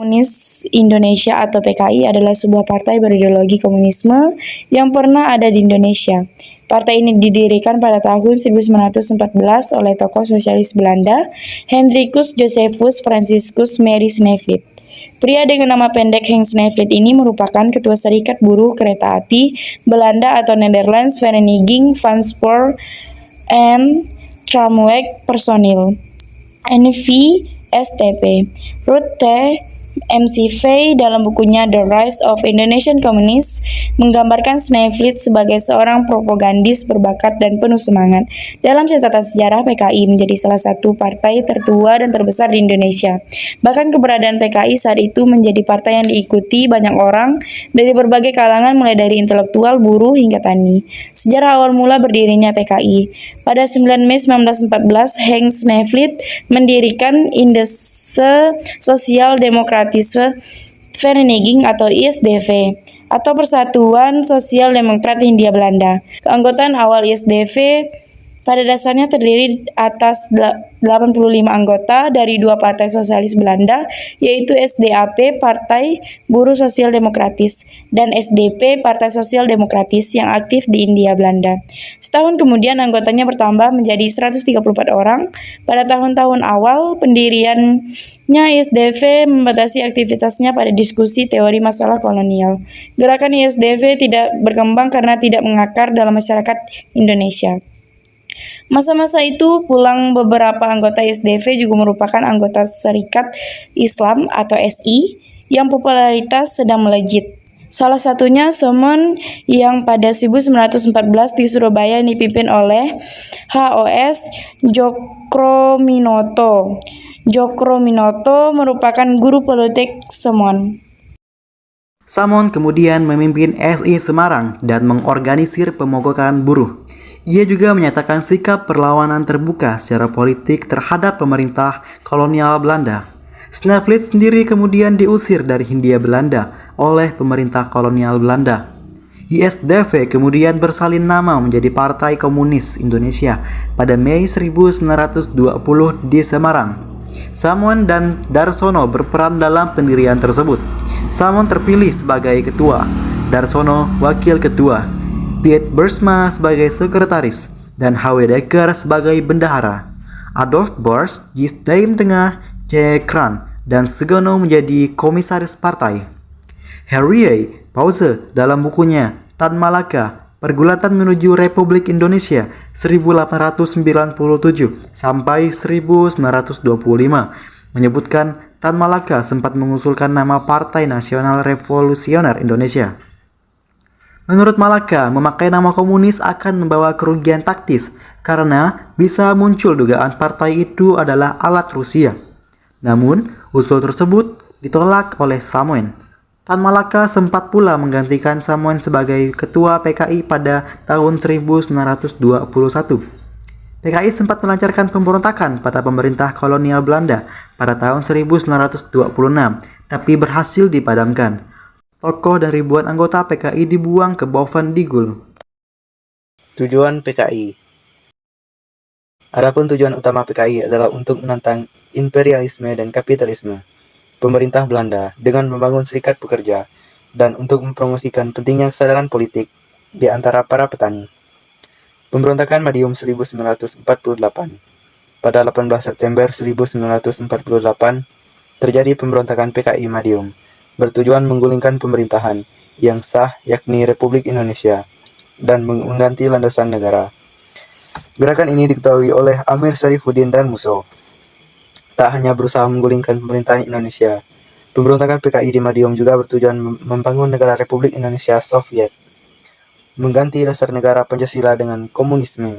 Komunis Indonesia atau PKI adalah sebuah partai berideologi komunisme yang pernah ada di Indonesia. Partai ini didirikan pada tahun 1914 oleh tokoh sosialis Belanda, Hendrikus Josephus Franciscus Mary Snevit. Pria dengan nama pendek Henk Snevit ini merupakan ketua Serikat Buruh Kereta Api Belanda atau Netherlands Vereniging van Spoor and Tramweg Personeel NVSTP. Ruth T. McVeigh dalam bukunya The Rise of Indonesian Communists menggambarkan Snevit sebagai seorang propagandis berbakat dan penuh semangat. Dalam catatan sejarah, PKI menjadi salah satu partai tertua dan terbesar di Indonesia. Bahkan keberadaan PKI saat itu menjadi partai yang diikuti banyak orang dari berbagai kalangan mulai dari intelektual, buruh, hingga tani. Sejarah awal mula berdirinya PKI. Pada 9 Mei 1914, Henk Snevit mendirikan Indische Sosiaal Democratische Vereniging atau ISDV atau Persatuan Sosial Demokrat Hindia Belanda. Keanggotaan awal ISDV pada dasarnya terdiri atas 85 anggota dari dua partai sosialis Belanda, yaitu SDAP Partai Buruh Sosial Demokratis dan SDP Partai Sosial Demokratis yang aktif di Hindia Belanda. Setahun kemudian anggotanya bertambah menjadi 134 orang. Pada tahun-tahun awal pendiriannya, ISDV membatasi aktivitasnya pada diskusi teori masalah kolonial. Gerakan ISDV tidak berkembang karena tidak mengakar dalam masyarakat Indonesia. Masa-masa itu pulang beberapa anggota SDV juga merupakan anggota Serikat Islam atau SI yang popularitas sedang melejit. Salah satunya Somon yang pada 1914 di Surabaya dipimpin oleh HOS Djokroaminoto. Djokroaminoto merupakan guru politik Somon. Somon kemudian memimpin SI Semarang dan mengorganisir pemogokan buruh. Ia juga menyatakan sikap perlawanan terbuka secara politik terhadap pemerintah kolonial Belanda. Snevit sendiri kemudian diusir dari Hindia Belanda oleh pemerintah kolonial Belanda. ISDV kemudian bersalin nama menjadi Partai Komunis Indonesia pada Mei 1920 di Semarang. Samuel dan Darsono berperan dalam pendirian tersebut. Samuel terpilih sebagai ketua, Darsono wakil ketua, Piet Boersma sebagai sekretaris, dan H.W. Dekker sebagai bendahara. Adolf Boers, Jisdaim Tengah, C. Kraan, dan Sugono menjadi komisaris partai. Henry Pause dalam bukunya Tan Malaka, Pergulatan Menuju Republik Indonesia 1897 sampai 1925 menyebutkan Tan Malaka sempat mengusulkan nama Partai Nasional Revolusioner Indonesia. Menurut Malaka, memakai nama komunis akan membawa kerugian taktis karena bisa muncul dugaan partai itu adalah alat Rusia. Namun, usul tersebut ditolak oleh Samuel. Tan Malaka sempat pula menggantikan Samuel sebagai ketua PKI pada tahun 1921. PKI sempat melancarkan pemberontakan pada pemerintah kolonial Belanda pada tahun 1926, tapi berhasil dipadamkan. Tokoh dan ribuan anggota PKI dibuang ke Boven Digul. Tujuan PKI. Adapun tujuan utama PKI adalah untuk menantang imperialisme dan kapitalisme pemerintah Belanda dengan membangun serikat pekerja dan untuk mempromosikan pentingnya kesadaran politik di antara para petani. Pemberontakan Madiun 1948. Pada 18 September 1948 terjadi pemberontakan PKI Madiun bertujuan menggulingkan pemerintahan yang sah yakni Republik Indonesia dan mengganti landasan negara. Gerakan ini diketahui oleh Amir Syarifuddin dan Musso. Tak hanya berusaha menggulingkan pemerintahan Indonesia, pemberontakan PKI di Madiun juga bertujuan membangun negara Republik Indonesia Soviet, mengganti dasar negara Pancasila dengan komunisme,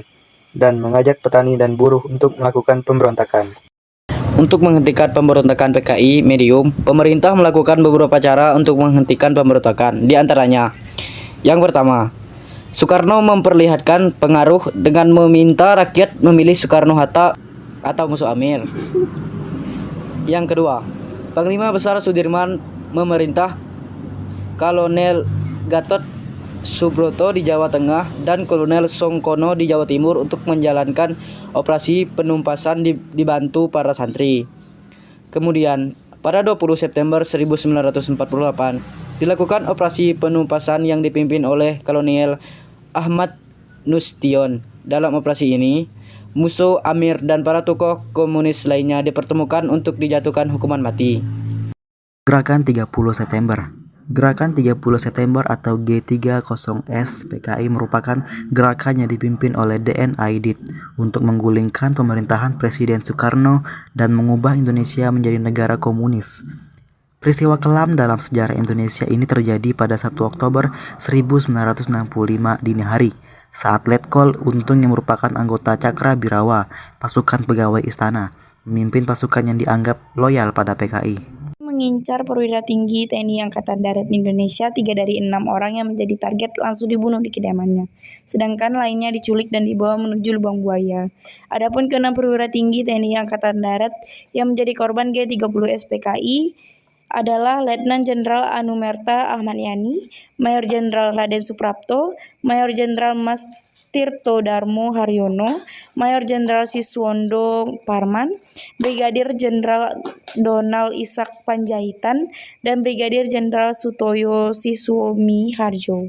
dan mengajak petani dan buruh untuk melakukan pemberontakan. Untuk menghentikan pemberontakan PKI Medium, pemerintah melakukan beberapa cara untuk menghentikan pemberontakan. Di antaranya, yang pertama, Soekarno memperlihatkan pengaruh dengan meminta rakyat memilih Soekarno-Hatta atau Musuh Amir. Yang kedua, Panglima Besar Sudirman memerintah Kolonel Gatot Subroto di Jawa Tengah dan Kolonel Songkono di Jawa Timur untuk menjalankan operasi penumpasan dibantu para santri. Kemudian, pada 20 September 1948, dilakukan operasi penumpasan yang dipimpin oleh Kolonel Ahmad Nustion. Dalam operasi ini, Musuh Amir dan para tokoh komunis lainnya dipertemukan untuk dijatuhkan hukuman mati. Gerakan 30 September. Gerakan 30 September atau G30S PKI merupakan gerakan yang dipimpin oleh DN Aidit untuk menggulingkan pemerintahan Presiden Soekarno dan mengubah Indonesia menjadi negara komunis. Peristiwa kelam dalam sejarah Indonesia ini terjadi pada 1 Oktober 1965 dini hari saat Letkol Untung yang merupakan anggota Cakra Birawa, pasukan pegawai istana, memimpin pasukan yang dianggap loyal pada PKI. Mengincar perwira tinggi TNI Angkatan Darat Indonesia. 3 dari 6 orang yang menjadi target langsung dibunuh di kediamannya, sedangkan lainnya diculik dan dibawa menuju lubang buaya. Adapun ke-6 perwira tinggi TNI Angkatan Darat yang menjadi korban G30S PKI adalah Letnan Jenderal Anumerta Ahmad Yani, Mayor Jenderal Raden Suprapto, Mayor Jenderal Mas Tirto Darmo Haryono, Mayor Jenderal Siswondo Parman, Brigadir Jenderal Donald Ishak Panjaitan, dan Brigadir Jenderal Sutoyo Siswomi Harjo.